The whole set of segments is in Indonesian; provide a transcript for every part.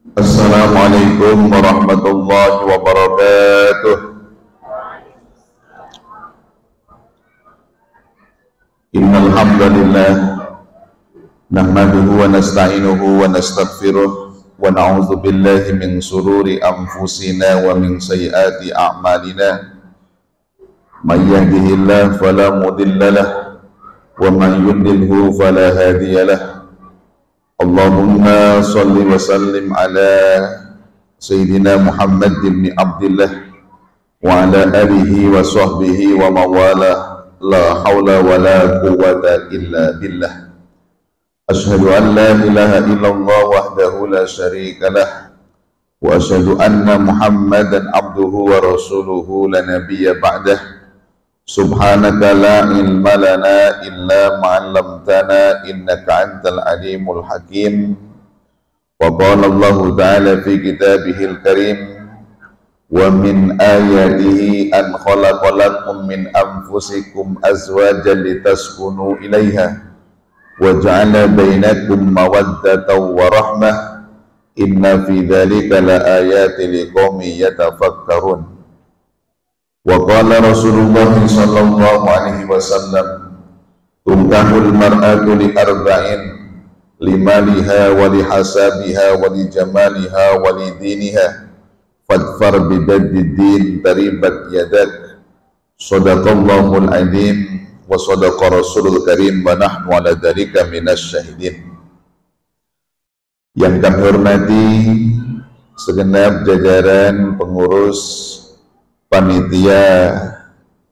Assalamualaikum warahmatullahi wabarakatuh. Innal hamdalillah nahmaduhu wa nasta'inuhu wa nastaghfiruh wa na'udzu billahi min shururi anfusina wa min sayyiati a'malina. May yahdihillahu fala mudilla lahu wa man yudlilhu fala hadiya lahu. Allahumma salli wa sallim ala Sayyidina Muhammad bin Abdillah wa ala alihi wa sahbihi wa mawala, la hawla wa la quwwata illa billah. Ashhadu an la ilaha illallah wahdahu la syarika lah wa ashhadu anna Muhammadan abduhu wa rasuluhu la nabiyya ba'dah. Subhanaka la ilma lana illa ma'allamtana innaka antal alimul hakim. Wa qala Allah ta'ala fi kitabihil karim, wa min ayatihi an khalaqalakum min anfusikum azwajan litaskunu ilaiha wa ja'ala bainakum mawaddatan wa rahmah inna fi dhalika la ayatin liqaumin yatafakkarun. Wa qala Rasulullah sallallahu alaihi wasallam, tunkahul mar'atu li arba'in, limaliha wa li hasabiha wa li jamaliha wa li diniha, fadfar bidaddid din taribat yadak. Shadaqallahul azim wa shadaqa rasulul karim wa nahnu ala dzalika minasy syahidin. Yang kami hormati segenap jajaran pengurus panitia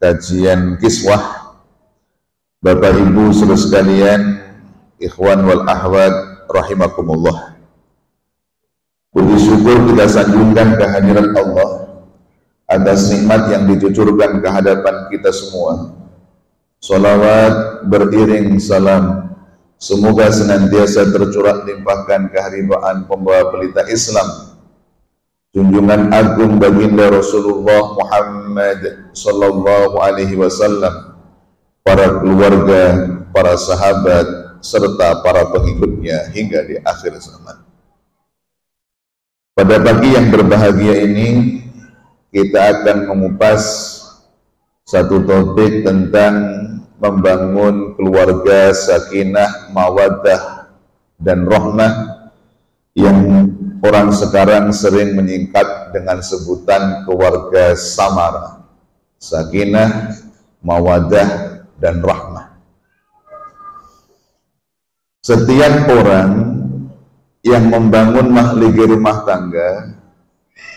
kajian kiswah, Bapak Ibu saudara sekalian, ikhwan wal ahwat rahimakumullah. Puji syukur kita sanjungkan kehadiran Allah atas nikmat yang dicucurkan ke hadapan kita semua. Salawat beriring salam semoga senantiasa tercurah limpahkan keharibaan pembawa pelita Islam, junjungan agung baginda Rasulullah Muhammad sallallahu alaihi wasallam, para keluarga, para sahabat, serta para pengikutnya hingga di akhir zaman. Pada pagi yang berbahagia ini, kita akan mengupas satu topik tentang membangun keluarga sakinah, mawaddah, dan rahmah yang orang sekarang sering menyingkat dengan sebutan keluarga samara, sakinah, mawadah, dan rahmah. Setiap orang yang membangun mahligai rumah tangga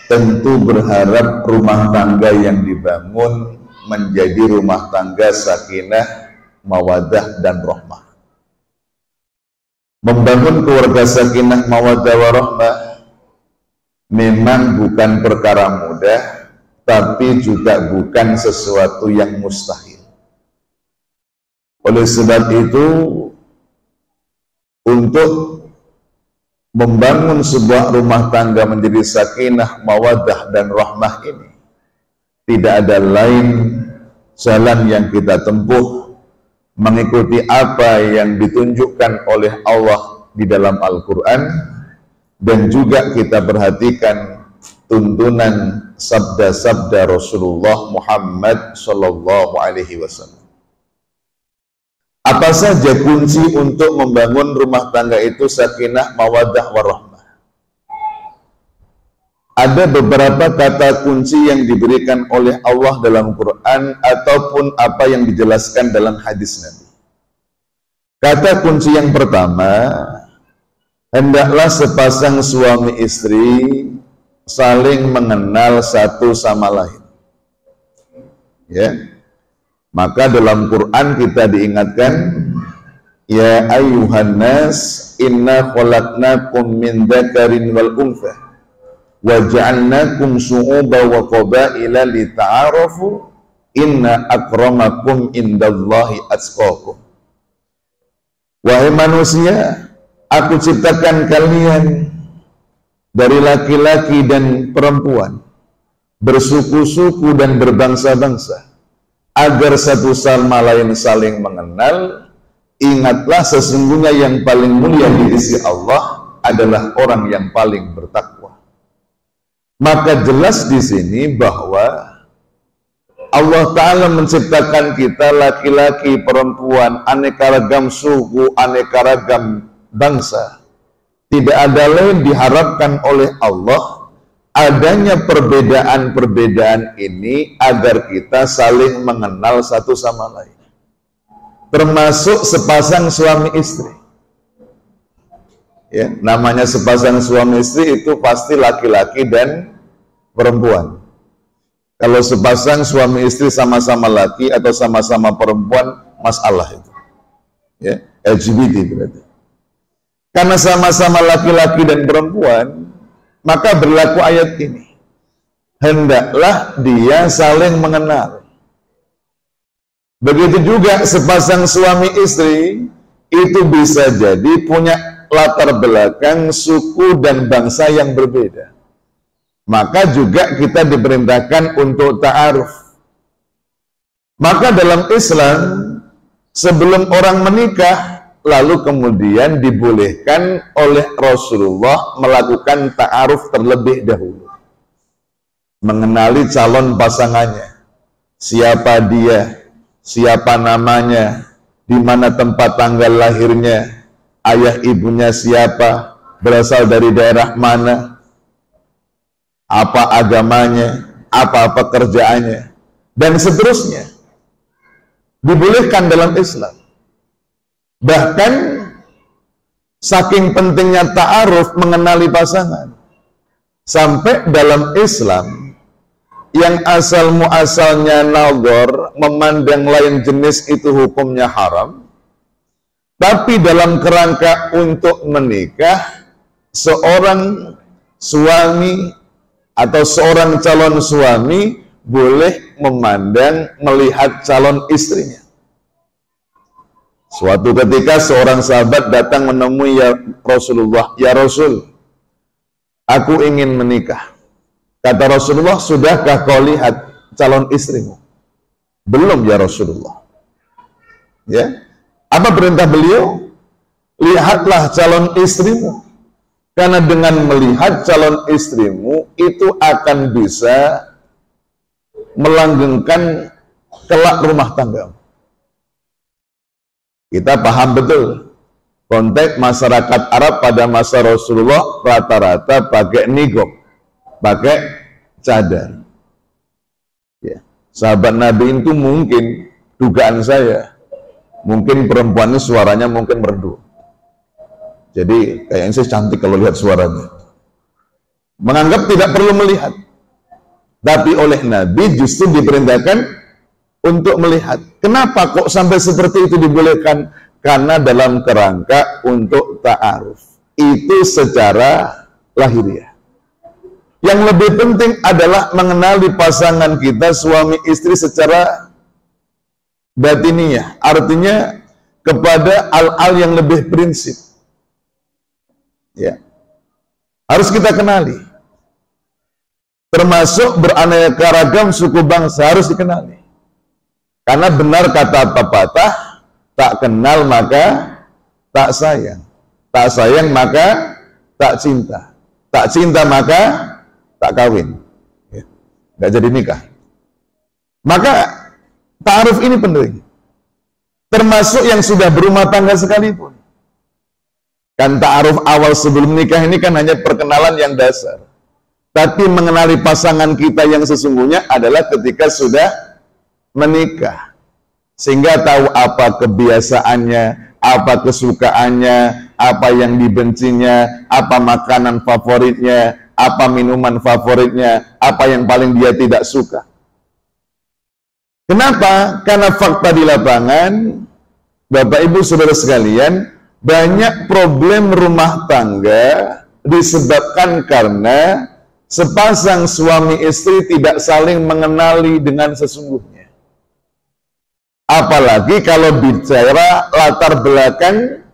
tentu berharap rumah tangga yang dibangun menjadi rumah tangga sakinah, mawadah, dan rahmah. Membangun keluarga sakinah, mawaddah, warahmah memang bukan perkara mudah, tapi juga bukan sesuatu yang mustahil. Oleh sebab itu, untuk membangun sebuah rumah tangga menjadi sakinah, mawaddah, dan rahmah ini tidak ada lain jalan yang kita tempuh mengikuti apa yang ditunjukkan oleh Allah di dalam Al-Quran, dan juga kita perhatikan tuntunan sabda-sabda Rasulullah Muhammad sallallahu alaihi wasallam. Apa saja kunci untuk membangun rumah tangga itu sakinah, mawaddah, warahmah? Ada beberapa kata kunci yang diberikan oleh Allah dalam Quran ataupun apa yang dijelaskan dalam hadis Nabi. Kata kunci yang pertama, hendaklah sepasang suami istri saling mengenal satu sama lain. Ya. Maka dalam Quran kita diingatkan, ya ayyuhan nas inna khalaqnakum min dzakarin wal untha wa ja'alnakum syu'uban wa qabaila lita'arafu inna akramakum indallahi atqakum. Wahai manusia, aku ciptakan kalian dari laki-laki dan perempuan, bersuku-suku dan berbangsa-bangsa, agar satu sama lain saling mengenal. Ingatlah sesungguhnya yang paling mulia di sisi Allah adalah orang yang paling bertakwa. Maka jelas di sini bahwa Allah Ta'ala menciptakan kita laki-laki, perempuan, aneka ragam suku, aneka ragam bangsa. Tidak ada lain diharapkan oleh Allah adanya perbedaan-perbedaan ini agar kita saling mengenal satu sama lain. Termasuk sepasang suami istri. Ya, namanya sepasang suami istri itu pasti laki-laki dan perempuan. Kalau sepasang suami istri sama-sama laki atau sama-sama perempuan, masalah itu. Ya, LGBT berarti. Karena sama-sama laki-laki dan perempuan, maka berlaku ayat ini. Hendaklah dia saling mengenal. Begitu juga sepasang suami istri, itu bisa jadi punya latar belakang, suku dan bangsa yang berbeda. Maka juga kita diperintahkan untuk ta'aruf. Maka dalam Islam, sebelum orang menikah, lalu kemudian dibolehkan oleh Rasulullah melakukan ta'aruf terlebih dahulu. Mengenali calon pasangannya. Siapa dia, siapa namanya, di mana tempat tanggal lahirnya, ayah ibunya siapa, berasal dari daerah mana, apa agamanya, apa pekerjaannya, dan seterusnya. Dibolehkan dalam Islam. Bahkan saking pentingnya ta'aruf, mengenali pasangan, sampai dalam Islam yang asal muasalnya nazar, memandang lain jenis itu hukumnya haram, tapi dalam kerangka untuk menikah, seorang suami atau seorang calon suami boleh memandang, melihat calon istrinya. Suatu ketika seorang sahabat datang menemui Rasulullah, "Ya Rasul, aku ingin menikah." Kata Rasulullah, "Sudahkah kau lihat calon istrimu?" "Belum ya Rasulullah." Ya, apa perintah beliau? Lihatlah calon istrimu. Karena dengan melihat calon istrimu itu akan bisa melanggengkan kelak rumah tanggamu. Kita paham betul konteks masyarakat Arab pada masa Rasulullah rata-rata pakai niqab, pakai cadar. Ya. Sahabat Nabi itu mungkin, dugaan saya, mungkin perempuannya suaranya mungkin merdu. Jadi kayaknya sih cantik kalau lihat suaranya. Menganggap tidak perlu melihat. Tapi oleh Nabi justru diperintahkan untuk melihat. Kenapa kok sampai seperti itu dibolehkan? Karena dalam kerangka untuk ta'aruf. Itu secara lahiriah. Yang lebih penting adalah mengenali pasangan kita, suami istri, secara batiniah. Artinya kepada al-al yang lebih prinsip. Ya, harus kita kenali. Termasuk beraneka ragam suku bangsa harus dikenali. Karena benar kata pepatah, tak kenal maka tak sayang, tak sayang maka tak cinta, tak cinta maka tak kawin. Ya, nggak jadi nikah. Maka ta'aruf ini penting. Termasuk yang sudah berumah tangga sekalipun. Kan ta'aruf awal sebelum nikah ini kan hanya perkenalan yang dasar. Tapi mengenali pasangan kita yang sesungguhnya adalah ketika sudah menikah. Sehingga tahu apa kebiasaannya, apa kesukaannya, apa yang dibencinya, apa makanan favoritnya, apa minuman favoritnya, apa yang paling dia tidak suka. Kenapa? Karena fakta di lapangan, Bapak Ibu Saudara sekalian, banyak problem rumah tangga disebabkan karena sepasang suami istri tidak saling mengenali dengan sesungguhnya. Apalagi kalau bicara latar belakang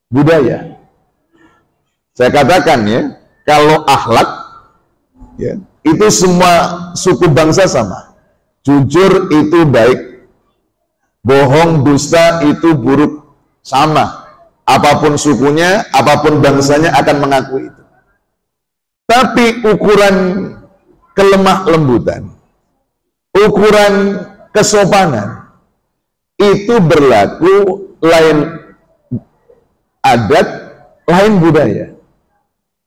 budaya. Saya katakan ya, kalau akhlak ya, itu semua suku bangsa sama. Jujur itu baik, bohong, dusta itu buruk, sama. apapun sukunya, apapun bangsanya akan mengakui itu. Tapi ukuran kelemah lembutan, ukuran kesopanan itu berlaku lain adat, lain budaya,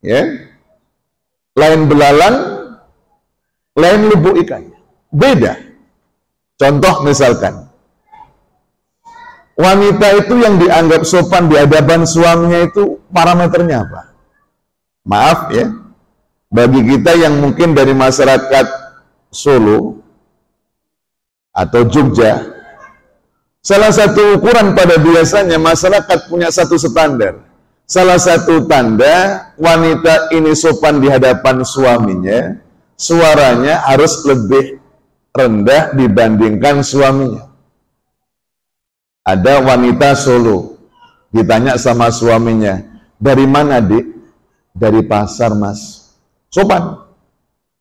ya, lain belalang, lain lubuk ikannya, beda. Contoh misalkan, wanita itu yang dianggap sopan di hadapan suaminya itu parameternya apa? Maaf ya, bagi kita yang mungkin dari masyarakat Solo atau Jogja, salah satu ukuran pada biasanya masyarakat punya satu standar. Salah satu tanda wanita ini sopan di hadapan suaminya, suaranya harus lebih rendah dibandingkan suaminya. Ada wanita Solo ditanya sama suaminya, dari mana dik? Dari pasar mas. Sopan.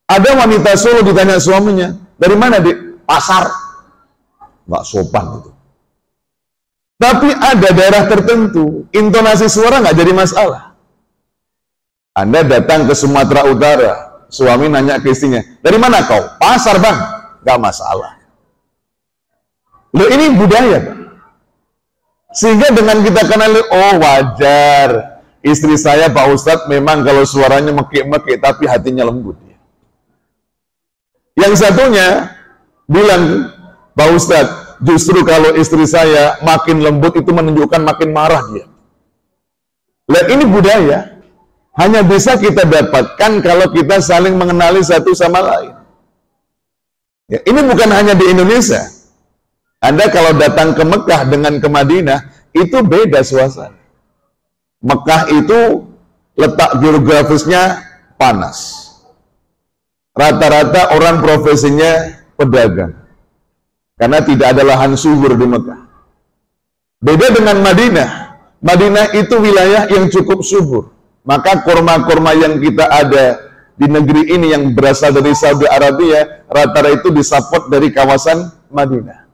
Ada wanita Solo ditanya suaminya, dari mana dik? Pasar. Nggak sopan itu. Tapi ada daerah tertentu intonasi suara nggak jadi masalah. Anda datang ke Sumatera Utara, suami nanya ke istrinya, dari mana kau? Pasar bang. Nggak masalah. Loh, ini budaya Pak. Sehingga dengan kita kenali, oh wajar, istri saya Pak Ustadz memang kalau suaranya mekik-mekik tapi hatinya lembut. Yang satunya bilang, Pak Ustadz, justru kalau istri saya makin lembut itu menunjukkan makin marah dia. Lihat, ini budaya hanya bisa kita dapatkan kalau kita saling mengenali satu sama lain. Ya, ini bukan hanya di Indonesia. Anda kalau datang ke Mekah dengan ke Madinah, itu beda suasana. Mekah itu letak geografisnya panas. Rata-rata orang profesinya pedagang. Karena tidak ada lahan subur di Mekah. Beda dengan Madinah. Madinah itu wilayah yang cukup subur. Maka kurma-kurma yang kita ada di negeri ini yang berasal dari Saudi Arabia, rata-rata itu disupport dari kawasan Madinah.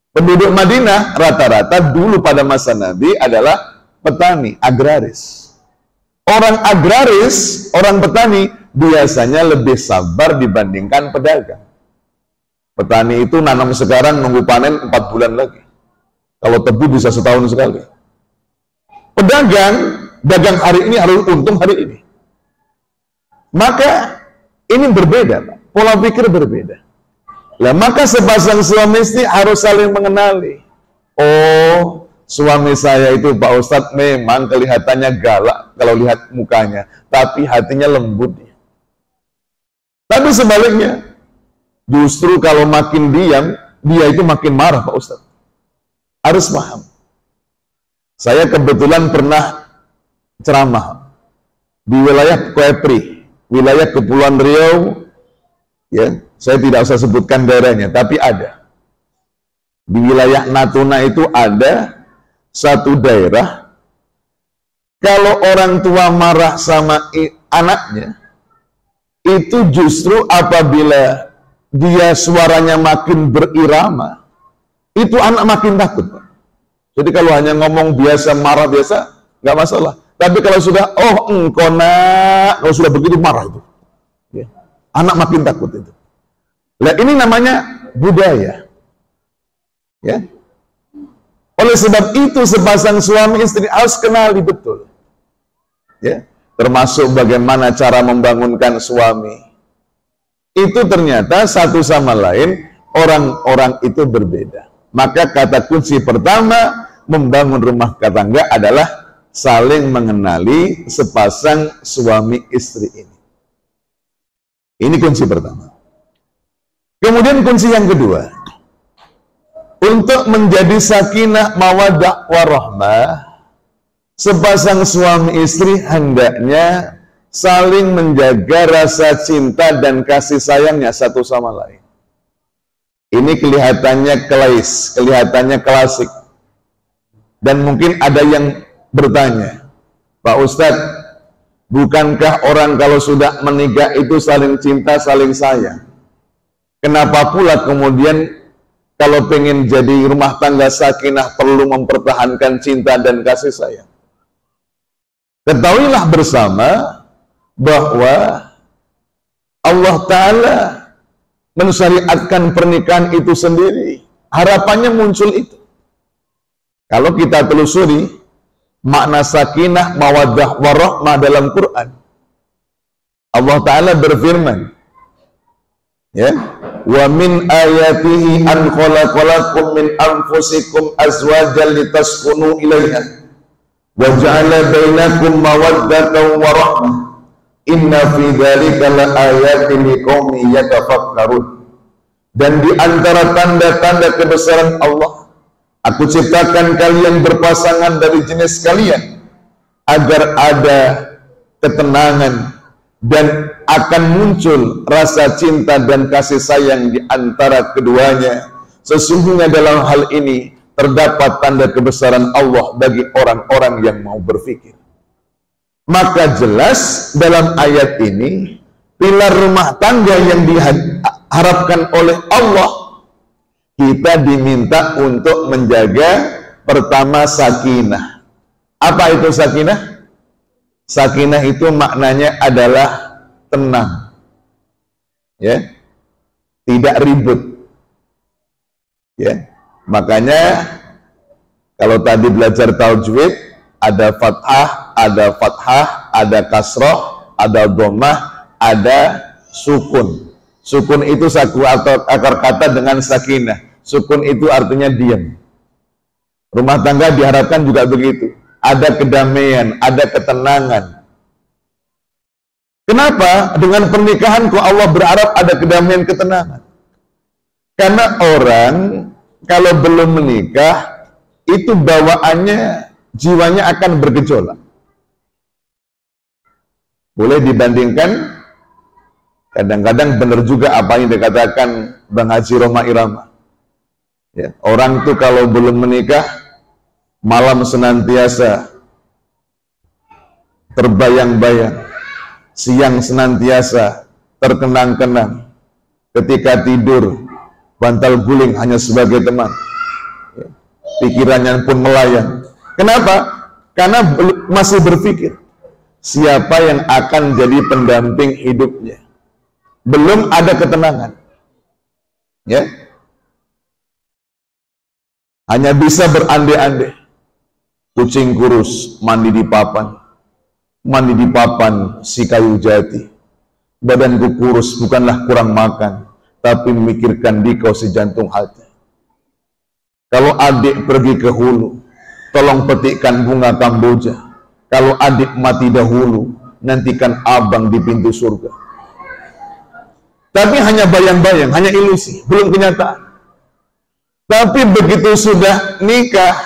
Penduduk Madinah rata-rata dulu pada masa Nabi adalah petani, agraris. Orang agraris, orang petani, biasanya lebih sabar dibandingkan pedagang. Petani itu nanam sekarang nunggu panen 4 bulan lagi. Kalau tebu bisa setahun sekali. Pedagang, dagang hari ini harus untung hari ini. Maka ini berbeda, Pak. Pola pikir berbeda. Lah, maka sepasang suami istri harus saling mengenali. Oh, suami saya itu Pak Ustadz memang kelihatannya galak kalau lihat mukanya, tapi hatinya lembut. Tapi sebaliknya, justru kalau makin diam, dia itu makin marah Pak Ustadz. Harus paham. Saya kebetulan pernah ceramah di wilayah Kepri, wilayah Kepulauan Riau, ya, saya tidak usah sebutkan daerahnya, tapi ada. Di wilayah Natuna itu ada satu daerah, kalau orang tua marah sama anaknya, itu justru apabila dia suaranya makin berirama, itu anak makin takut, Pak. Jadi kalau hanya ngomong biasa, marah biasa, nggak masalah. Tapi kalau sudah, oh engkau nak, kalau sudah begitu marah itu, ya, anak makin takut itu. Nah, ini namanya budaya. Ya. Oleh sebab itu sepasang suami istri harus kenali betul. Ya, termasuk bagaimana cara membangunkan suami. Itu ternyata satu sama lain orang-orang itu berbeda. Maka kata kunci pertama membangun rumah tangga adalah saling mengenali sepasang suami istri ini. Ini kunci pertama. Kemudian kunci yang kedua, untuk menjadi sakinah mawaddah warahmah, sepasang suami istri hendaknya saling menjaga rasa cinta dan kasih sayangnya satu sama lain. Ini kelihatannya klais, kelihatannya klasik. Dan mungkin ada yang bertanya, Pak Ustadz, bukankah orang kalau sudah menikah itu saling cinta, saling sayang? Kenapa pula kemudian Kalau pengen jadi rumah tangga sakinah perlu mempertahankan cinta dan kasih sayang. Ketahuilah bersama bahwa Allah Ta'ala mensyariatkan pernikahan itu sendiri. Harapannya muncul itu. Kalau kita telusuri makna sakinah, mawaddah, warahmah dalam Quran, Allah Ta'ala berfirman, ya, wa min ayatihi an khalaqalakum min anfusikum azwajan litaskunu ilaiha wa ja'ala bainakum mawaddatan wa rahmah inna fi dzalika laayatin liqaumin yatafakkarun. Dan di antara tanda-tanda kebesaran Allah, aku ciptakan kalian berpasangan dari jenis kalian agar ada ketenangan dan akan muncul rasa cinta dan kasih sayang di antara keduanya. Sesungguhnya dalam hal ini terdapat tanda kebesaran Allah bagi orang-orang yang mau berfikir. Maka jelas dalam ayat ini pilar rumah tangga yang diharapkan oleh Allah, kita diminta untuk menjaga pertama sakinah. Apa itu sakinah? Sakinah itu maknanya adalah tenang, ya, tidak ribut, ya. Makanya kalau tadi belajar tajwid ada fathah, ada kasroh, ada dhammah, ada sukun. Sukun itu saku atau akar kata dengan sakinah. Sukun itu artinya diam. Rumah tangga diharapkan juga begitu. Ada kedamaian, ada ketenangan. Kenapa? Dengan pernikahan kok Allah berharap ada kedamaian, ketenangan. Karena orang kalau belum menikah itu bawaannya, jiwanya akan bergejolak. Boleh dibandingkan, kadang-kadang benar juga apa yang dikatakan Bang Haji Roma Irama. Ya, orang itu kalau belum menikah, malam senantiasa terbayang-bayang, siang senantiasa terkenang-kenang, ketika tidur bantal guling hanya sebagai teman, ya, pikirannya pun melayang. Kenapa? Karena masih berpikir siapa yang akan jadi pendamping hidupnya. Belum ada ketenangan, ya, hanya bisa berandai-andai. Kucing kurus mandi di papan si kayu jati. Badanku kurus bukanlah kurang makan, tapi memikirkan dikau si jantung hati. Kalau adik pergi ke hulu, tolong petikkan bunga kamboja. Kalau adik mati dahulu, nantikan abang di pintu surga. Tapi hanya bayang-bayang, hanya ilusi, belum kenyataan. Tapi begitu sudah nikah,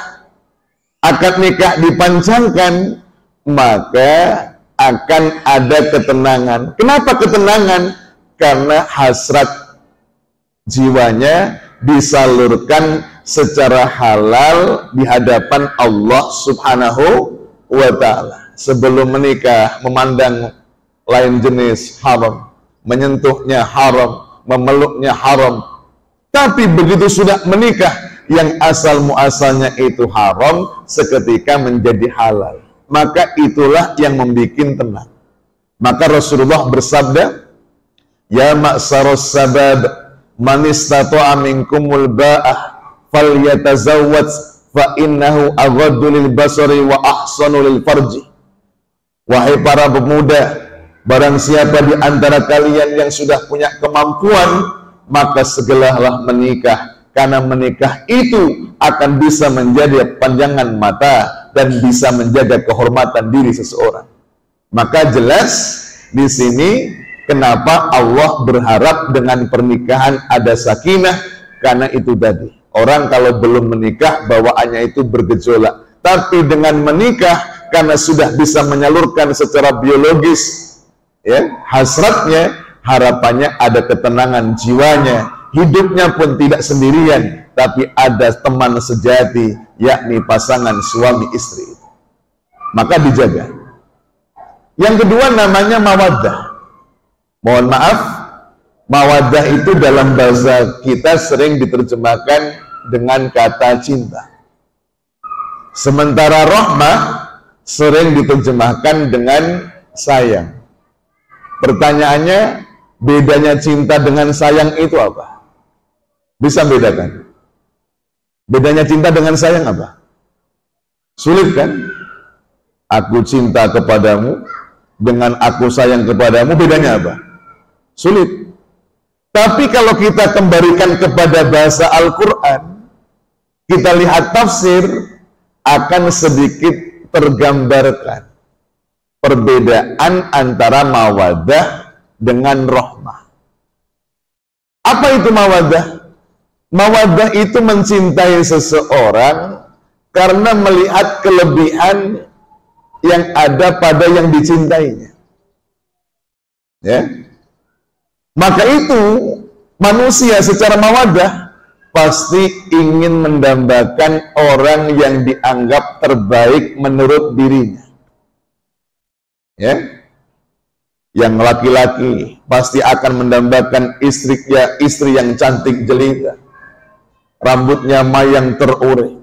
akad nikah dipancangkan, maka akan ada ketenangan. Kenapa ketenangan? Karena hasrat jiwanya disalurkan secara halal di hadapan Allah Subhanahu wa Ta'ala. Sebelum menikah memandang lain jenis haram, menyentuhnya haram, memeluknya haram. Tapi begitu sudah menikah, yang asal muasalnya itu haram seketika menjadi halal. Maka itulah yang membuat tenang. Maka Rasulullah bersabda, ya ma'syaras sabab man istata'a minkumul ba'ah falyatazawwaj fa innahu aghaddu lil basari wa ahsanu lil farji. Wahai para pemuda, barang siapa di antara kalian yang sudah punya kemampuan, maka segeralah menikah, karena menikah itu akan bisa menjadi panjangan mata dan bisa menjaga kehormatan diri seseorang. Maka jelas di sini kenapa Allah berharap dengan pernikahan ada sakinah, karena itu tadi. Orang kalau belum menikah bawaannya itu bergejolak, tapi dengan menikah karena sudah bisa menyalurkan secara biologis, ya, hasratnya, harapannya ada ketenangan jiwanya, hidupnya pun tidak sendirian, tapi ada teman sejati, yakni pasangan suami istri. Maka dijaga. Yang kedua namanya mawaddah. Mohon maaf, Mawaddah itu dalam bahasa kita sering diterjemahkan dengan kata cinta. Sementara rahmah sering diterjemahkan dengan sayang. Pertanyaannya, bedanya cinta dengan sayang itu apa? Bisa bedakan? Bedanya cinta dengan sayang apa? Sulit kan? Aku cinta kepadamu dengan aku sayang kepadamu, bedanya apa? Sulit. Tapi kalau kita kembalikan kepada bahasa Al-Quran, kita lihat tafsir, akan sedikit tergambarkan perbedaan antara mawaddah dengan rahmah. Apa itu mawaddah? Mawaddah itu mencintai seseorang karena melihat kelebihan yang ada pada yang dicintainya. Ya. Maka itu manusia secara mawaddah pasti ingin mendambakan orang yang dianggap terbaik menurut dirinya. Ya. Yang laki-laki pasti akan mendambakan istri yang cantik jelita, rambutnya mayang terurai,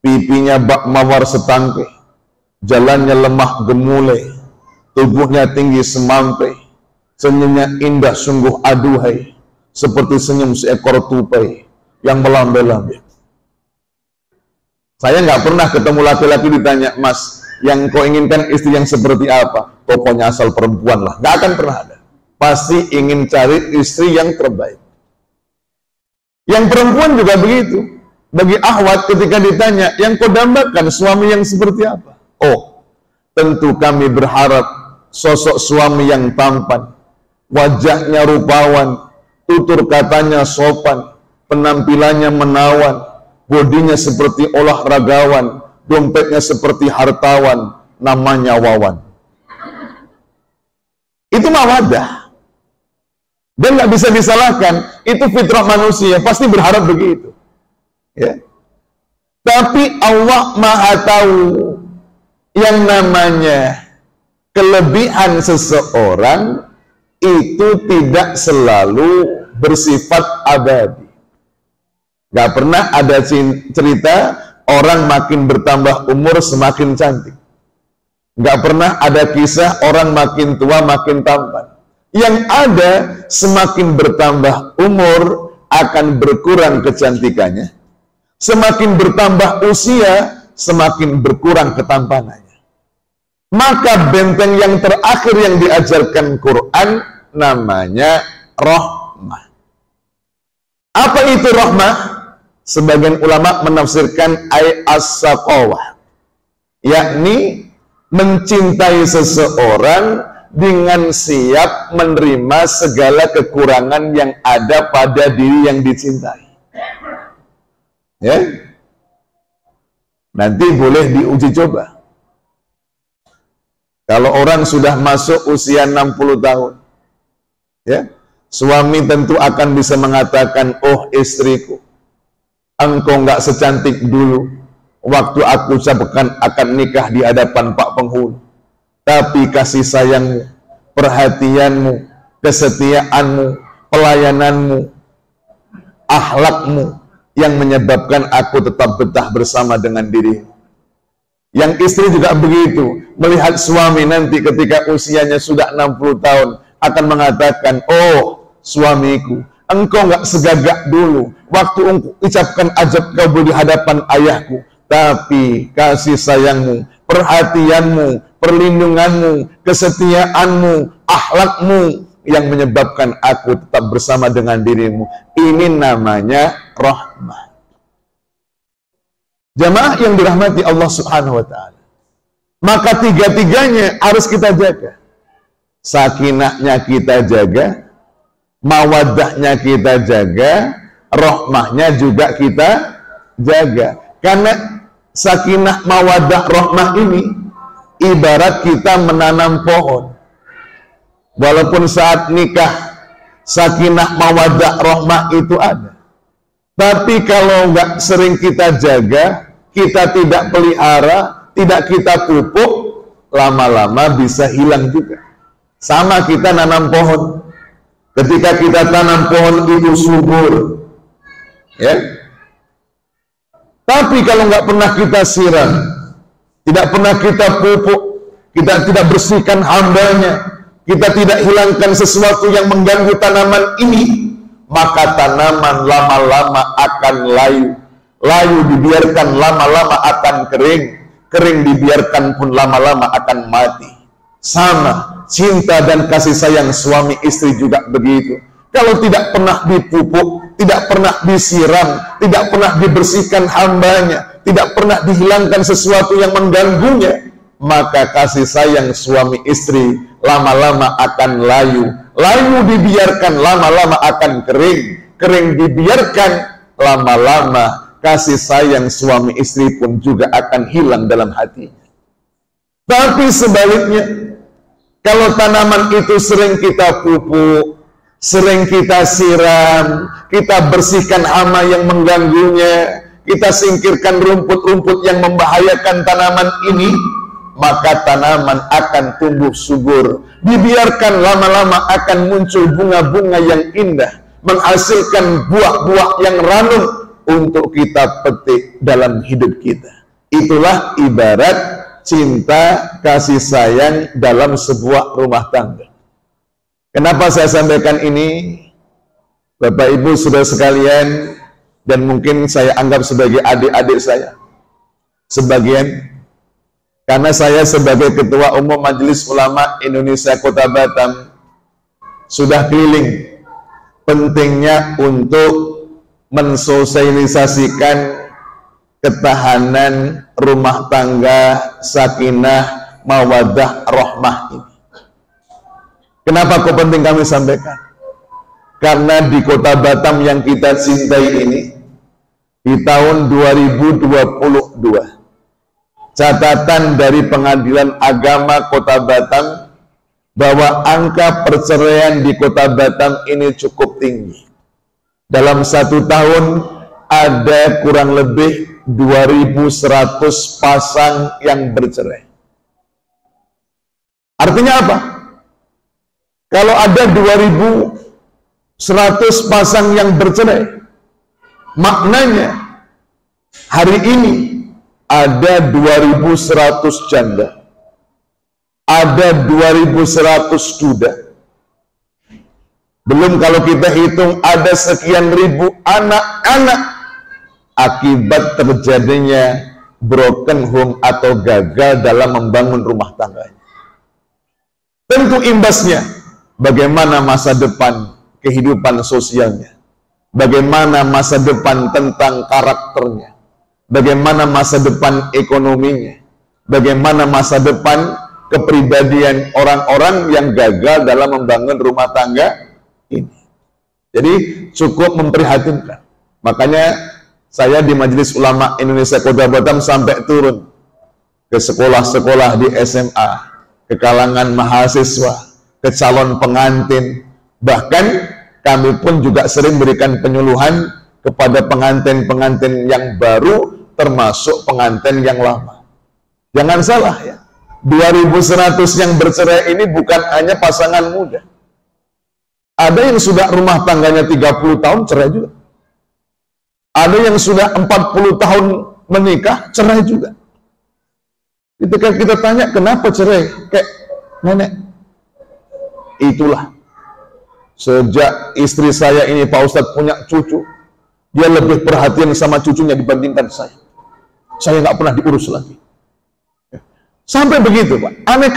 pipinya bak mawar setangkai, jalannya lemah gemulai, tubuhnya tinggi semampai, senyumnya indah sungguh aduhai, seperti senyum seekor tupai yang melambai-lambai. Saya nggak pernah ketemu laki-laki ditanya, Mas, yang kau inginkan istri yang seperti apa? Pokoknya asal perempuan lah. Nggak akan pernah ada. Pasti ingin cari istri yang terbaik. Yang perempuan juga begitu. Bagi akhwat ketika ditanya, yang kau dambakan suami yang seperti apa? Oh, tentu kami berharap sosok suami yang tampan, wajahnya rupawan, tutur katanya sopan, penampilannya menawan, bodinya seperti olahragawan, dompetnya seperti hartawan, namanya Wawan. Itu mawaddah. Dan nggak bisa disalahkan, itu fitrah manusia, pasti berharap begitu. Ya. Tapi Allah Maha tahu yang namanya kelebihan seseorang itu tidak selalu bersifat abadi. Gak pernah ada cerita orang makin bertambah umur semakin cantik. Gak pernah ada kisah orang makin tua makin tampan. Yang ada semakin bertambah umur akan berkurang kecantikannya. Semakin bertambah usia semakin berkurang ketampanannya. Maka benteng yang terakhir yang diajarkan Quran namanya rahmah. Apa itu rahmah? Sebagian ulama menafsirkan as-saqawah, yakni mencintai seseorang dengan siap menerima segala kekurangan yang ada pada diri yang dicintai. Ya. Nanti boleh diuji coba. Kalau orang sudah masuk usia 60 tahun, ya, suami tentu akan bisa mengatakan, oh istriku, engkau nggak secantik dulu waktu aku ucapkan akan nikah di hadapan Pak Penghulu. Tapi kasih sayangmu, perhatianmu, kesetiaanmu, pelayananmu, akhlakmu yang menyebabkan aku tetap betah bersama dengan dirimu. Yang istri juga begitu, melihat suami nanti ketika usianya sudah 60 tahun akan mengatakan, oh suamiku, engkau nggak segagak dulu waktu engkau ucapkan ajab kabul di hadapan ayahku, tapi kasih sayangmu, perhatianmu, perlindunganmu, kesetiaanmu, akhlakmu yang menyebabkan aku tetap bersama dengan dirimu. Ini namanya rahmah. Jamaah yang dirahmati Allah Subhanahu wa ta'ala. Maka tiga-tiganya harus kita jaga. Sakinahnya kita jaga, mawaddahnya kita jaga, rahmahnya juga kita jaga. Karena sakinah, mawaddah, rahmah ini ibarat kita menanam pohon. Walaupun saat nikah sakinah, mawaddah, rahmah itu ada, tapi kalau nggak sering kita jaga, kita tidak pelihara, tidak kita pupuk, lama-lama bisa hilang juga. Sama kita nanam pohon. Ketika kita tanam pohon itu subur, ya. Tapi kalau nggak pernah kita siram, tidak pernah kita pupuk, kita tidak bersihkan hambanya, kita tidak hilangkan sesuatu yang mengganggu tanaman ini, maka tanaman lama-lama akan layu. Layu dibiarkan lama-lama akan kering. Kering dibiarkan pun lama-lama akan mati. Sama, cinta dan kasih sayang suami istri juga begitu. Kalau tidak pernah dipupuk, tidak pernah disiram, tidak pernah dibersihkan hambanya, tidak pernah dihilangkan sesuatu yang mengganggunya, maka kasih sayang suami istri lama-lama akan layu. Layu dibiarkan lama-lama akan kering. Kering dibiarkan lama-lama kasih sayang suami istri pun juga akan hilang dalam hatinya. Tapi sebaliknya, kalau tanaman itu sering kita pupuk, sering kita siram, kita bersihkan hama yang mengganggunya, kita singkirkan rumput-rumput yang membahayakan tanaman ini, maka tanaman akan tumbuh subur. Dibiarkan lama-lama akan muncul bunga-bunga yang indah, menghasilkan buah-buah yang ranum untuk kita petik dalam hidup kita. Itulah ibarat cinta kasih sayang dalam sebuah rumah tangga. Kenapa saya sampaikan ini? Bapak Ibu saudara sekalian, dan mungkin saya anggap sebagai adik-adik saya sebagian, karena saya sebagai Ketua Umum Majelis Ulama Indonesia Kota Batam sudah keliling pentingnya untuk mensosialisasikan ketahanan rumah tangga sakinah mawaddah rahmah ini. Kenapa kok penting kami sampaikan? Karena di Kota Batam yang kita cintai ini, di tahun 2022, catatan dari Pengadilan Agama Kota Batam bahwa angka perceraian di Kota Batam ini cukup tinggi. Dalam satu tahun ada kurang lebih 2.100 pasang yang bercerai. Artinya apa? Kalau ada 2.100 pasang yang bercerai, maknanya hari ini ada 2.100 janda, ada 2.100 duda. Belum kalau kita hitung ada sekian ribu anak-anak akibat terjadinya broken home atau gagal dalam membangun rumah tangganya. Tentu imbasnya bagaimana masa depan kehidupan sosialnya, bagaimana masa depan tentang karakternya, bagaimana masa depan ekonominya, bagaimana masa depan kepribadian orang-orang yang gagal dalam membangun rumah tangga ini. Jadi cukup memprihatinkan. Makanya saya di Majelis Ulama Indonesia Kota Batam sampai turun ke sekolah-sekolah di SMA, ke kalangan mahasiswa, ke calon pengantin, bahkan kami pun juga sering berikan penyuluhan kepada pengantin-pengantin yang baru, termasuk pengantin yang lama. Jangan salah ya, 2.100 yang bercerai ini bukan hanya pasangan muda. Ada yang sudah rumah tangganya 30 tahun cerai juga. Ada yang sudah 40 tahun menikah cerai juga. Ketika kita tanya kenapa cerai, kayak nenek, itulah sejak istri saya ini Pak Ustadz punya cucu, dia lebih perhatian sama cucunya dibandingkan saya. Saya nggak pernah diurus lagi. Sampai begitu Pak. Aneh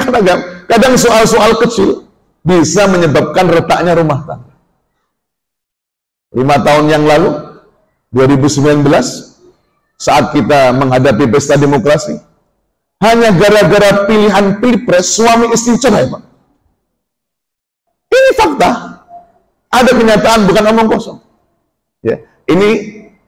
kadang soal-soal kecil bisa menyebabkan retaknya rumah tangga. 5 tahun yang lalu, 2019, saat kita menghadapi pesta demokrasi, hanya gara-gara pilihan pilpres suami istri cerai Pak. Ini fakta. Ada kenyataan, bukan omong kosong. Ya, ini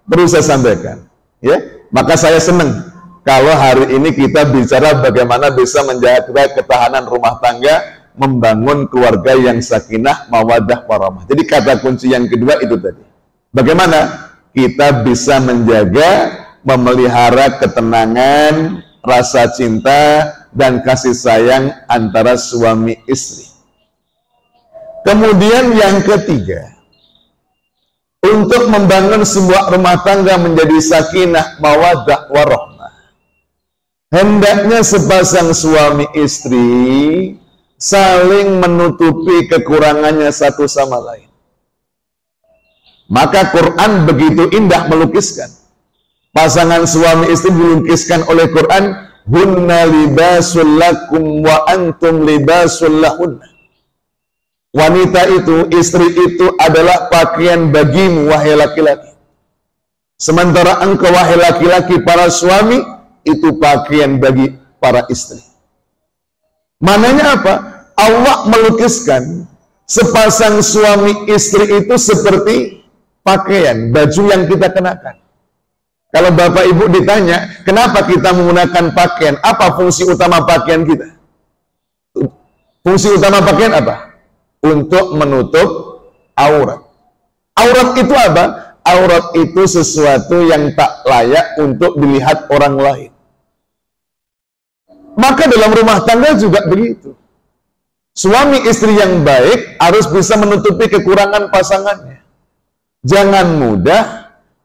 perlu saya sampaikan. Ya, maka saya senang kalau hari ini kita bicara bagaimana bisa menjaga ketahanan rumah tangga, membangun keluarga yang sakinah, mawaddah, warahmah. Jadi kata kunci yang kedua itu tadi. Bagaimana kita bisa menjaga, memelihara ketenangan, rasa cinta dan kasih sayang antara suami istri. Kemudian yang ketiga, untuk membangun sebuah rumah tangga menjadi sakinah, mawaddah, warahmah, hendaknya sepasang suami istri saling menutupi kekurangannya satu sama lain. Maka Quran begitu indah melukiskan. Pasangan suami istri dilukiskan oleh Quran, hunna libasul lakum wa antum libasul lahunna. Wanita itu, istri itu adalah pakaian bagimu, wahai laki-laki. Sementara engkau, wahai laki-laki, para suami, itu pakaian bagi para istri. Mananya apa? Allah melukiskan sepasang suami istri itu seperti pakaian, baju yang kita kenakan. Kalau bapak ibu ditanya, kenapa kita menggunakan pakaian? Apa fungsi utama pakaian kita? Fungsi utama pakaian apa? Untuk menutup aurat. Aurat itu apa? Aurat itu sesuatu yang tak layak untuk dilihat orang lain. Maka dalam rumah tangga juga begitu. Suami istri yang baik harus bisa menutupi kekurangan pasangannya. Jangan mudah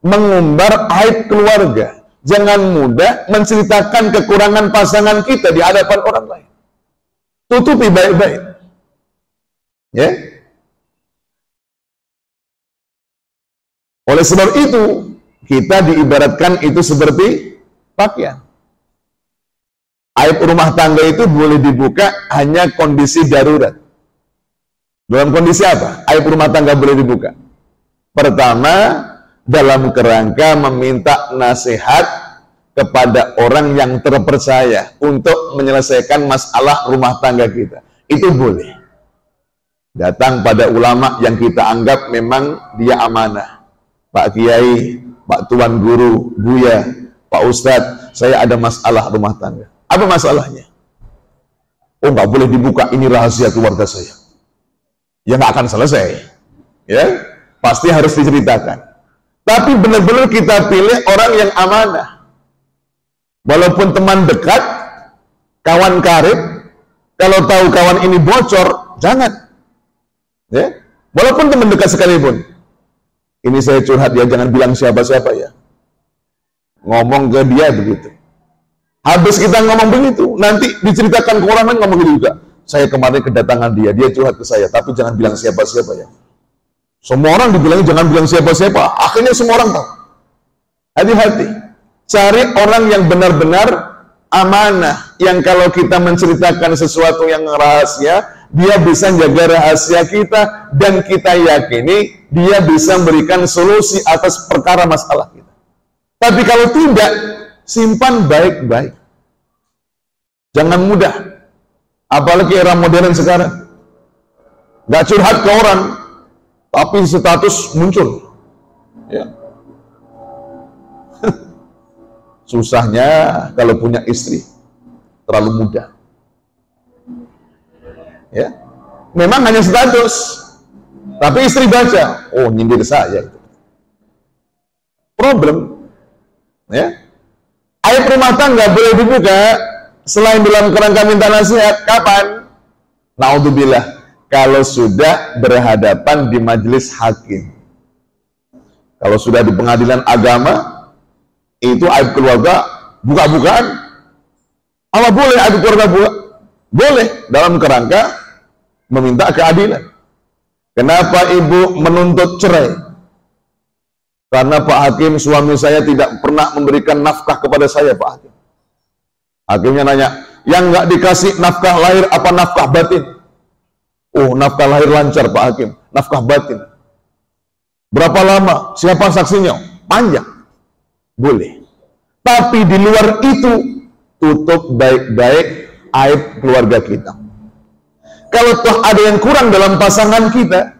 mengumbar aib keluarga. Jangan mudah menceritakan kekurangan pasangan kita di hadapan orang lain. Tutupi baik-baik. Ya. Oleh sebab itu, kita diibaratkan itu seperti pakaian. Aib rumah tangga itu boleh dibuka hanya kondisi darurat. Dalam kondisi apa? Aib rumah tangga boleh dibuka. Pertama, dalam kerangka meminta nasihat kepada orang yang terpercaya untuk menyelesaikan masalah rumah tangga kita. Itu boleh. Datang pada ulama yang kita anggap memang dia amanah. Pak Kiai, Pak Tuan Guru, Buya, Pak Ustadz, saya ada masalah rumah tangga. Apa masalahnya? Oh, nggak boleh dibuka, ini rahasia keluarga saya. Ya nggak akan selesai. Ya, pasti harus diceritakan. Tapi benar-benar kita pilih orang yang amanah. Walaupun teman dekat, kawan karib, kalau tahu kawan ini bocor, jangan. Ya, walaupun teman dekat sekalipun. Ini saya curhat ya, jangan bilang siapa-siapa ya. Ngomong ke dia begitu. Habis kita ngomong begitu, nanti diceritakan ke orang lain ngomong gitu juga. Saya kemarin kedatangan dia curhat ke saya, tapi jangan bilang siapa-siapa ya. Semua orang dibilangnya jangan bilang siapa-siapa, akhirnya semua orang tahu. Hati-hati. Cari orang yang benar-benar amanah, yang kalau kita menceritakan sesuatu yang rahasia, dia bisa jaga rahasia kita, dan kita yakini dia bisa memberikan solusi atas perkara masalah kita. Tapi kalau tidak, simpan baik-baik. Jangan mudah. Apalagi era modern sekarang. Gak curhat ke orang, tapi status muncul. Ya. Susahnya kalau punya istri, terlalu mudah. Ya, memang hanya status, tapi istri baca, oh nyindir saya itu. Problem, ya. Aib rumah tangga boleh dibuka selain dalam kerangka minta nasihat. Kapan? Naudzubillah, kalau sudah berhadapan di majelis hakim. Kalau sudah di pengadilan agama, itu aib keluarga buka-bukaan. Allah boleh aib keluarga buka? Boleh, dalam kerangka meminta keadilan. Kenapa ibu menuntut cerai? Karena Pak Hakim, suami saya tidak pernah memberikan nafkah kepada saya, Pak Hakim. Hakimnya nanya, yang nggak dikasih nafkah lahir apa nafkah batin? Oh, nafkah lahir lancar, Pak Hakim. Nafkah batin. Berapa lama? Siapa saksinya? Panjang. Boleh. Tapi di luar itu, tutup baik-baik aib keluarga kita. Kalau toh ada yang kurang dalam pasangan kita,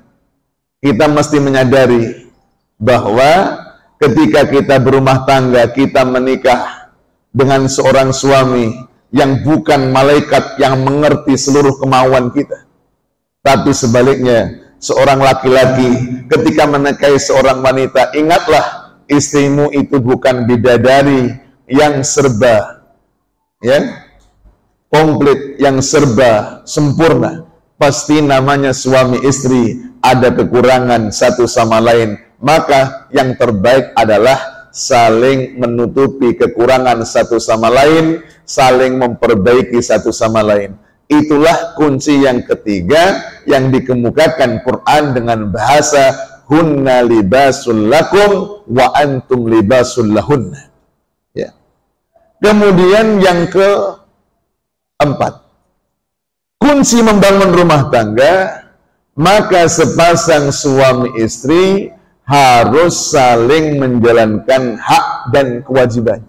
kita mesti menyadari bahwa ketika kita berumah tangga, kita menikah dengan seorang suami yang bukan malaikat yang mengerti seluruh kemauan kita. Tapi sebaliknya, seorang laki-laki ketika menikahi seorang wanita, ingatlah istrimu itu bukan bidadari yang serba komplit, yang serba sempurna. pasti namanya suami istri ada kekurangan satu sama lain. Maka yang terbaik adalah saling menutupi kekurangan satu sama lain, saling memperbaiki satu sama lain. Itulah kunci yang ketiga yang dikemukakan Quran dengan bahasa hunna libasul lakum wa antum libasul lahunna. Ya. Kemudian yang keempat, kunci membangun rumah tangga, maka sepasang suami istri harus saling menjalankan hak dan kewajiban.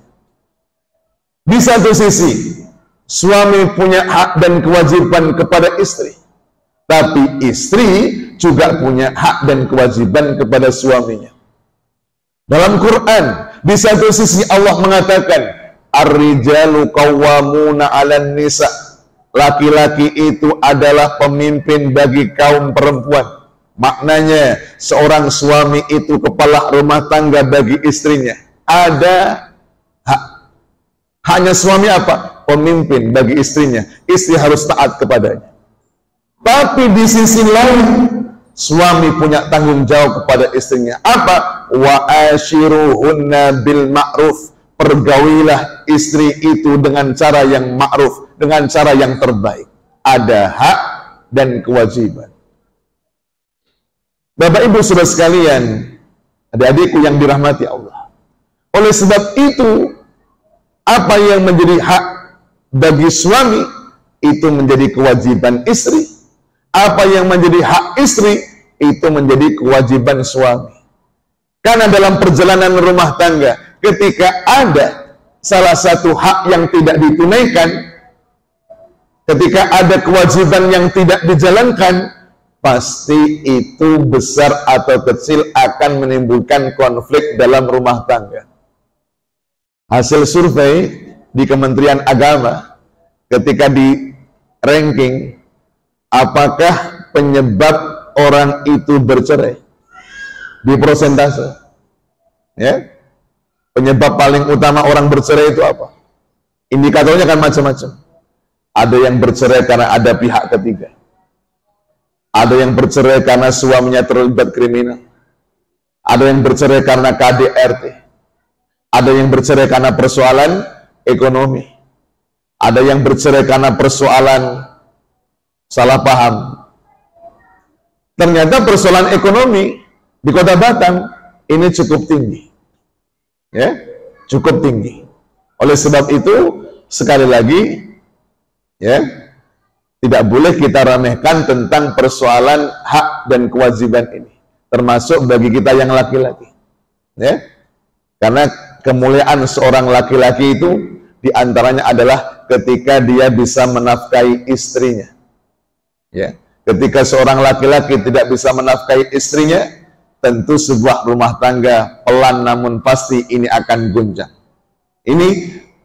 Di satu sisi, suami punya hak dan kewajiban kepada istri, tapi istri juga punya hak dan kewajiban kepada suaminya. Dalam Quran, di satu sisi Allah mengatakan, ar-rijalu qawwamuna 'alan nisa. Laki-laki itu adalah pemimpin bagi kaum perempuan. Maknanya, seorang suami itu kepala rumah tangga bagi istrinya. Ada hak. Hanya suami apa? Pemimpin bagi istrinya. Istri harus taat kepadanya. Tapi di sisi lain, suami punya tanggung jawab kepada istrinya. Apa? Wa ashiruhunna bil ma'ruf. Pergaulilah istri itu dengan cara yang ma'ruf, dengan cara yang terbaik. Ada hak dan kewajiban. Bapak Ibu Saudara sekalian, adik-adikku yang dirahmati Allah. Oleh sebab itu, apa yang menjadi hak bagi suami itu menjadi kewajiban istri. Apa yang menjadi hak istri itu menjadi kewajiban suami. Karena dalam perjalanan rumah tangga, ketika ada salah satu hak yang tidak ditunaikan, ketika ada kewajiban yang tidak dijalankan, pasti itu besar atau kecil akan menimbulkan konflik dalam rumah tangga. Hasil survei di Kementerian Agama ketika di ranking apakah penyebab orang itu bercerai di persentase, ya, penyebab paling utama orang bercerai itu apa? Indikatornya kan macam-macam. Ada yang bercerai karena ada pihak ketiga. Ada yang bercerai karena suaminya terlibat kriminal. Ada yang bercerai karena KDRT. Ada yang bercerai karena persoalan ekonomi. Ada yang bercerai karena persoalan salah paham. Ternyata persoalan ekonomi di Kota Batam ini cukup tinggi. Ya, cukup tinggi. Oleh sebab itu, sekali lagi, ya, tidak boleh kita remehkan tentang persoalan hak dan kewajiban ini, termasuk bagi kita yang laki-laki, ya. Karena kemuliaan seorang laki-laki itu diantaranya adalah ketika dia bisa menafkahi istrinya, ya. Ketika seorang laki-laki tidak bisa menafkahi istrinya, tentu sebuah rumah tangga pelan namun pasti ini akan goncang. Ini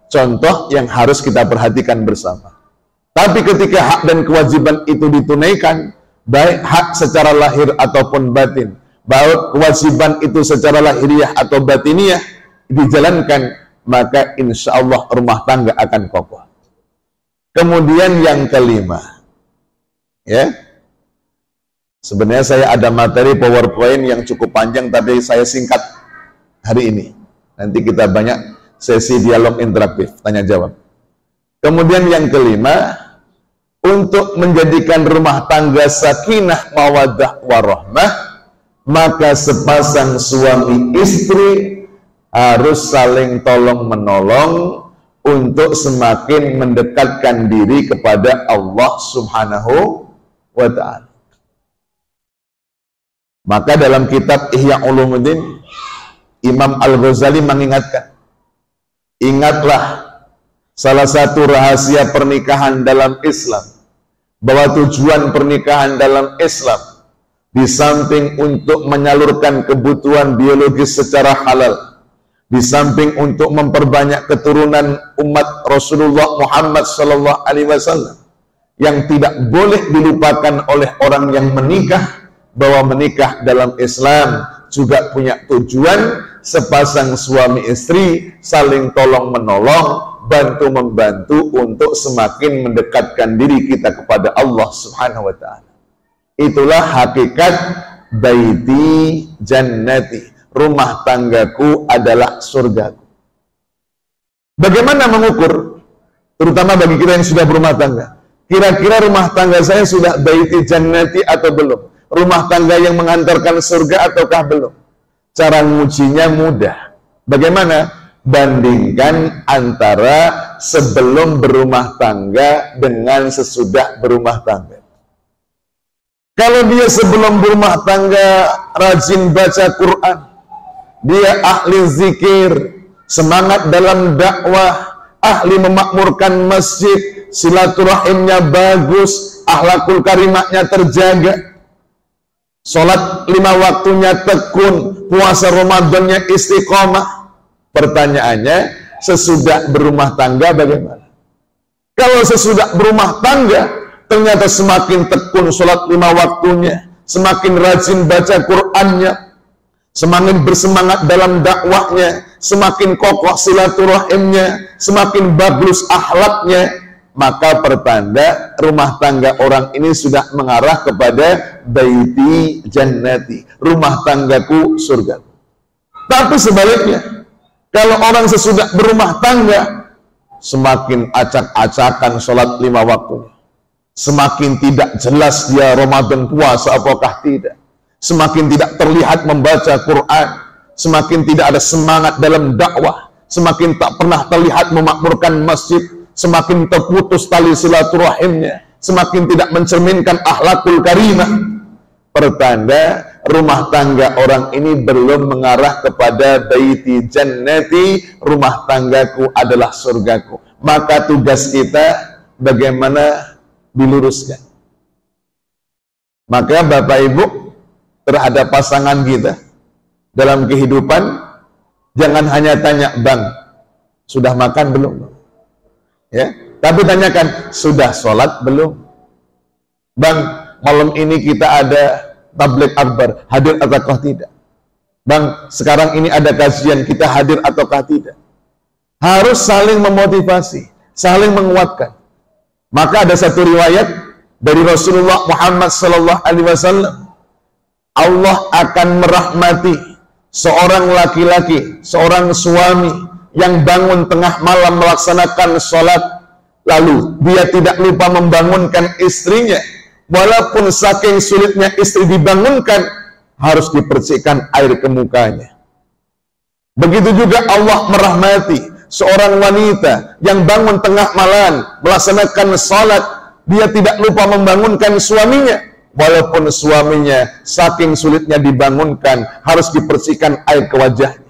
contoh yang harus kita perhatikan bersama. Tapi ketika hak dan kewajiban itu ditunaikan, baik hak secara lahir ataupun batin, baik kewajiban itu secara lahiriah atau batiniah dijalankan, maka insya Allah rumah tangga akan kokoh. Kemudian yang kelima, ya, sebenarnya saya ada materi PowerPoint yang cukup panjang, tapi saya singkat hari ini. Nanti kita banyak sesi dialog interaktif, tanya jawab. Kemudian yang kelima, untuk menjadikan rumah tangga sakinah mawaddah warahmah, maka sepasang suami istri harus saling tolong menolong untuk semakin mendekatkan diri kepada Allah Subhanahu wa ta'ala. Maka dalam kitab Ihya Ulumuddin, Imam Al-Ghazali mengingatkan, ingatlah salah satu rahasia pernikahan dalam Islam, bahwa tujuan pernikahan dalam Islam di samping untuk menyalurkan kebutuhan biologis secara halal, di samping untuk memperbanyak keturunan umat Rasulullah Muhammad SAW, yang tidak boleh dilupakan oleh orang yang menikah, bahwa menikah dalam Islam juga punya tujuan sepasang suami istri saling tolong menolong bantu-membantu untuk semakin mendekatkan diri kita kepada Allah Subhanahu wa ta'ala. Itulah hakikat baiti jannati, rumah tanggaku adalah surgaku. Bagaimana mengukur, terutama bagi kita yang sudah berumah tangga? Kira-kira rumah tangga saya sudah baiti jannati atau belum? Rumah tangga yang mengantarkan surga ataukah belum? Cara ngujinya mudah. Bagaimana? Bandingkan antara sebelum berumah tangga dengan sesudah berumah tangga. Kalau dia sebelum berumah tangga rajin baca Quran, dia ahli zikir, semangat dalam dakwah, ahli memakmurkan masjid, silaturahimnya bagus, akhlakul karimahnya terjaga, sholat 5 waktunya tekun, puasa Ramadannya istiqomah. Pertanyaannya, sesudah berumah tangga bagaimana? Kalau sesudah berumah tangga, ternyata semakin tekun sholat 5 waktunya, semakin rajin baca Qur'annya, semakin bersemangat dalam dakwahnya, semakin kokoh silaturahimnya, semakin bagus akhlaknya, maka pertanda rumah tangga orang ini sudah mengarah kepada baiti jannati, rumah tanggaku surga. Tapi sebaliknya, kalau orang sesudah berumah tangga semakin acak-acakan sholat 5 waktu, semakin tidak jelas dia Ramadan puasa apakah tidak, semakin tidak terlihat membaca Quran, semakin tidak ada semangat dalam dakwah, semakin tak pernah terlihat memakmurkan masjid, semakin terputus tali silaturahimnya, semakin tidak mencerminkan akhlakul karimah. Pertanda rumah tangga orang ini belum mengarah kepada baiti jannati, rumah tanggaku adalah surgaku. Maka tugas kita bagaimana diluruskan. Maka Bapak Ibu terhadap pasangan kita dalam kehidupan, jangan hanya tanya, "Bang, sudah makan belum?" Ya, tapi tanyakan, "Sudah sholat belum?" "Bang, malam ini kita ada tabligh akbar, hadir ataukah tidak?" "Bang, sekarang ini ada kajian, kita hadir ataukah tidak?" Harus saling memotivasi, saling menguatkan. Maka ada satu riwayat dari Rasulullah Muhammad sallallahu alaihi wasallam, Allah akan merahmati seorang laki-laki, seorang suami yang bangun tengah malam melaksanakan sholat, lalu dia tidak lupa membangunkan istrinya, walaupun saking sulitnya istri dibangunkan, harus dipercikan air ke mukanya. Begitu juga Allah merahmati seorang wanita yang bangun tengah malam melaksanakan salat, dia tidak lupa membangunkan suaminya, walaupun suaminya saking sulitnya dibangunkan, harus dipercikan air ke wajahnya.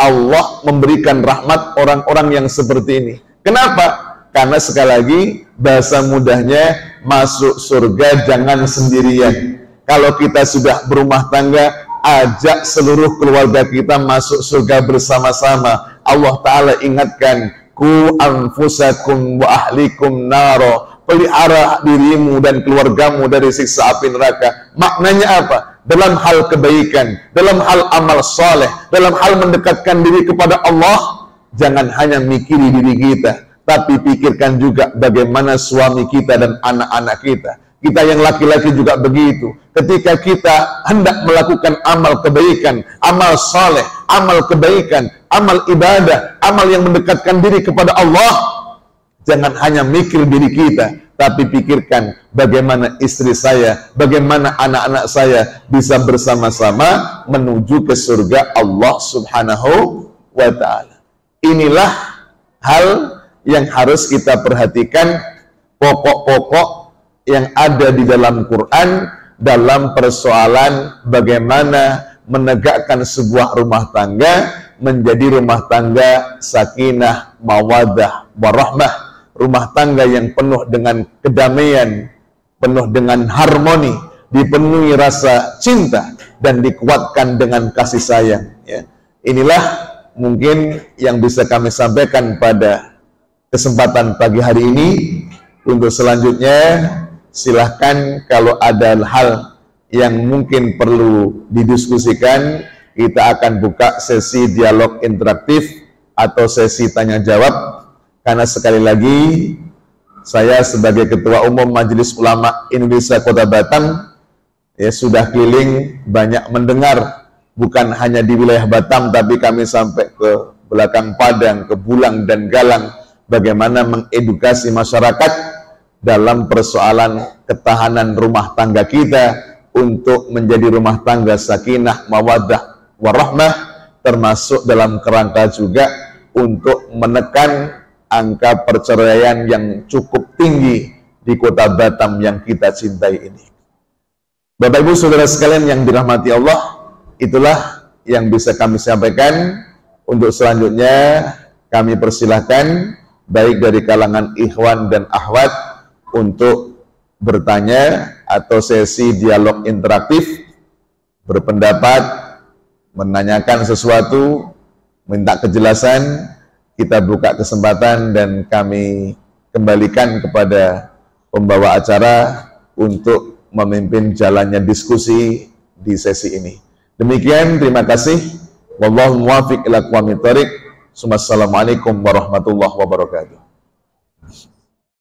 Allah memberikan rahmat orang-orang yang seperti ini. Kenapa? Karena sekali lagi, bahasa mudahnya, masuk surga jangan sendirian. Kalau kita sudah berumah tangga, ajak seluruh keluarga kita masuk surga bersama-sama. Allah Ta'ala ingatkan, ku anfusakum wa ahlikum naro, pelihara dirimu dan keluargamu dari siksa api neraka. Maknanya apa? Dalam hal kebaikan, dalam hal amal soleh, dalam hal mendekatkan diri kepada Allah, jangan hanya mikiri diri kita, tapi pikirkan juga bagaimana suami kita dan anak-anak kita. Kita yang laki-laki juga begitu. Ketika kita hendak melakukan amal kebaikan, amal saleh, amal kebaikan, amal ibadah, amal yang mendekatkan diri kepada Allah, jangan hanya mikir diri kita, tapi pikirkan bagaimana istri saya, bagaimana anak-anak saya bisa bersama-sama menuju ke surga Allah Subhanahu wa ta'ala. Inilah hal yang harus kita perhatikan, pokok-pokok yang ada di dalam Quran dalam persoalan bagaimana menegakkan sebuah rumah tangga menjadi rumah tangga sakinah, mawaddah, warahmah, rumah tangga yang penuh dengan kedamaian, penuh dengan harmoni, dipenuhi rasa cinta dan dikuatkan dengan kasih sayang. Ya. Inilah mungkin yang bisa kami sampaikan pada kesempatan pagi hari ini. Untuk selanjutnya, silahkan kalau ada hal yang mungkin perlu didiskusikan, kita akan buka sesi dialog interaktif atau sesi tanya jawab karena sekali lagi saya sebagai Ketua Umum Majelis Ulama Indonesia Kota Batam ya sudah keliling banyak mendengar, bukan hanya di wilayah Batam tapi kami sampai ke belakang Padang, ke Bulang dan Galang, bagaimana mengedukasi masyarakat dalam persoalan ketahanan rumah tangga kita untuk menjadi rumah tangga sakinah, mawaddah, warahmah, termasuk dalam kerangka juga untuk menekan angka perceraian yang cukup tinggi di kota Batam yang kita cintai ini. Bapak Ibu Saudara sekalian yang dirahmati Allah, itulah yang bisa kami sampaikan. Untuk selanjutnya kami persilahkan baik dari kalangan ikhwan dan akhwat untuk bertanya atau sesi dialog interaktif, berpendapat, menanyakan sesuatu, minta kejelasan. Kita buka kesempatan dan kami kembalikan kepada pembawa acara untuk memimpin jalannya diskusi di sesi ini. Demikian, terima kasih. Wallahu muwaffiq ila aqwamit thoriq. Assalamualaikum warahmatullahi wabarakatuh.